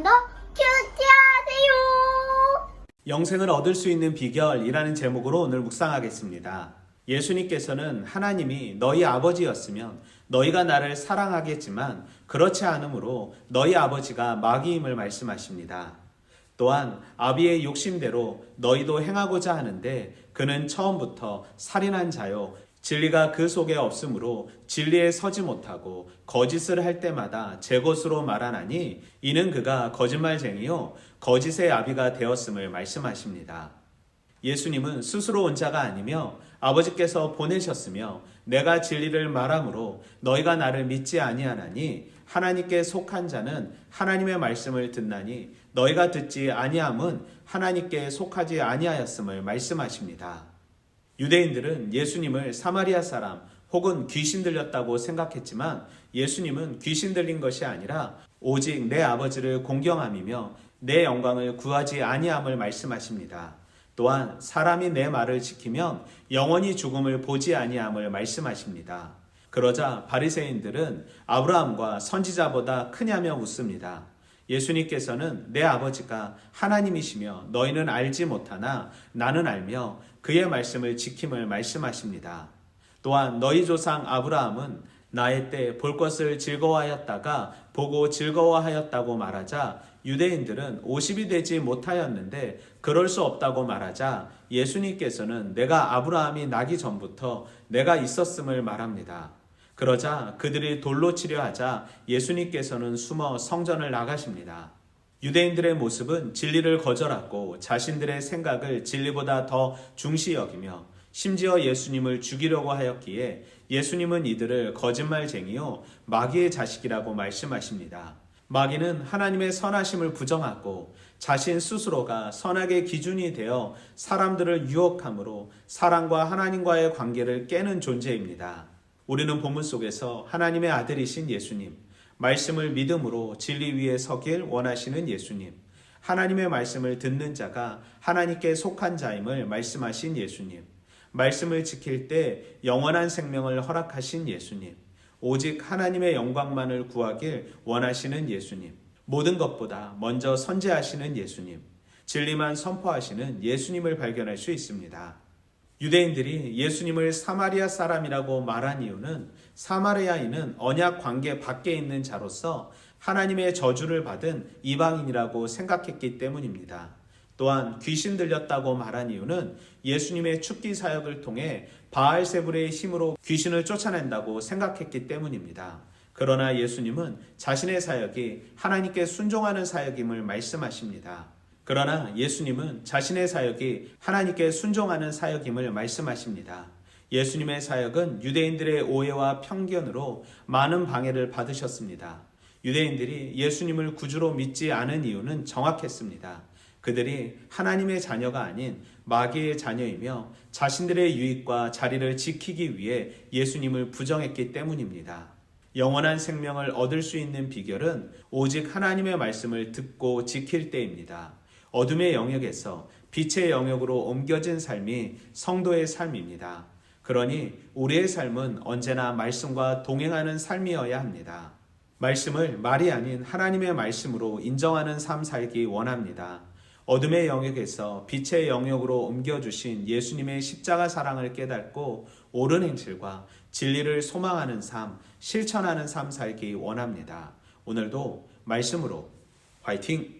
좀 더 큐티하세요. 영생을 얻을 수 있는 비결이라는 제목으로 오늘 묵상하겠습니다. 예수님께서는 하나님이 너희 아버지였으면 너희가 나를 사랑하겠지만 그렇지 않으므로 너희 아버지가 마귀임을 말씀하십니다. 또한 아비의 욕심대로 너희도 행하고자 하는데 그는 처음부터 살인한 자요 진리가 그 속에 없으므로 진리에 서지 못하고 거짓을 할 때마다 제 것으로 말하나니 이는 그가 거짓말쟁이요 거짓의 아비가 되었음을 말씀하십니다. 예수님은 스스로 온 자가 아니며 아버지께서 보내셨으며 내가 진리를 말하므로 너희가 나를 믿지 아니하나니 하나님께 속한 자는 하나님의 말씀을 듣나니 너희가 듣지 아니함은 하나님께 속하지 아니하였음을 말씀하십니다. 유대인들은 예수님을 사마리아 사람 혹은 귀신 들렸다고 생각했지만 예수님은 귀신 들린 것이 아니라 오직 내 아버지를 공경함이며 내 영광을 구하지 아니함을 말씀하십니다. 또한 사람이 내 말을 지키면 영원히 죽음을 보지 아니함을 말씀하십니다. 그러자 바리새인들은 아브라함과 선지자보다 크냐며 묻습니다. 예수님께서는 내 아버지가 하나님이시며 너희는 알지 못하나 나는 알며 그의 말씀을 지킴을 말씀하십니다. 또한 너희 조상 아브라함은 나의 때 볼 것을 즐거워하였다가 보고 즐거워하였다고 말하자 유대인들은 50이 되지 못하였는데 그럴 수 없다고 말하자 예수님께서는 내가 아브라함이 나기 전부터 내가 있었음을 말합니다. 그러자 그들이 돌로 치려 하자 예수님께서는 숨어 성전을 나가십니다. 유대인들의 모습은 진리를 거절하고 자신들의 생각을 진리보다 더 중시 여기며 심지어 예수님을 죽이려고 하였기에 예수님은 이들을 거짓말쟁이요 마귀의 자식이라고 말씀하십니다. 마귀는 하나님의 선하심을 부정하고 자신 스스로가 선악의 기준이 되어 사람들을 유혹함으로 사람과 하나님과의 관계를 깨는 존재입니다. 우리는 본문 속에서 하나님의 아들이신 예수님, 말씀을 믿음으로 진리 위에 서길 원하시는 예수님, 하나님의 말씀을 듣는 자가 하나님께 속한 자임을 말씀하신 예수님, 말씀을 지킬 때 영원한 생명을 허락하신 예수님, 오직 하나님의 영광만을 구하길 원하시는 예수님, 모든 것보다 먼저 선제하시는 예수님, 진리만 선포하시는 예수님을 발견할 수 있습니다. 유대인들이 예수님을 사마리아 사람이라고 말한 이유는 사마리아인은 언약 관계 밖에 있는 자로서 하나님의 저주를 받은 이방인이라고 생각했기 때문입니다. 또한 귀신 들렸다고 말한 이유는 예수님의 축기 사역을 통해 바알세불의 힘으로 귀신을 쫓아낸다고 생각했기 때문입니다. 그러나 예수님은 자신의 사역이 하나님께 순종하는 사역임을 말씀하십니다. 그러나 예수님은 자신의 사역이 하나님께 순종하는 사역임을 말씀하십니다. 예수님의 사역은 유대인들의 오해와 편견으로 많은 방해를 받으셨습니다. 유대인들이 예수님을 구주로 믿지 않은 이유는 정확했습니다. 그들이 하나님의 자녀가 아닌 마귀의 자녀이며 자신들의 유익과 자리를 지키기 위해 예수님을 부정했기 때문입니다. 영원한 생명을 얻을 수 있는 비결은 오직 하나님의 말씀을 듣고 지킬 때입니다. 어둠의 영역에서 빛의 영역으로 옮겨진 삶이 성도의 삶입니다. 그러니 우리의 삶은 언제나 말씀과 동행하는 삶이어야 합니다. 말씀을 말이 아닌 하나님의 말씀으로 인정하는 삶 살기 원합니다. 어둠의 영역에서 빛의 영역으로 옮겨주신 예수님의 십자가 사랑을 깨닫고 옳은 행실과 진리를 소망하는 삶, 실천하는 삶 살기 원합니다. 오늘도 말씀으로 화이팅!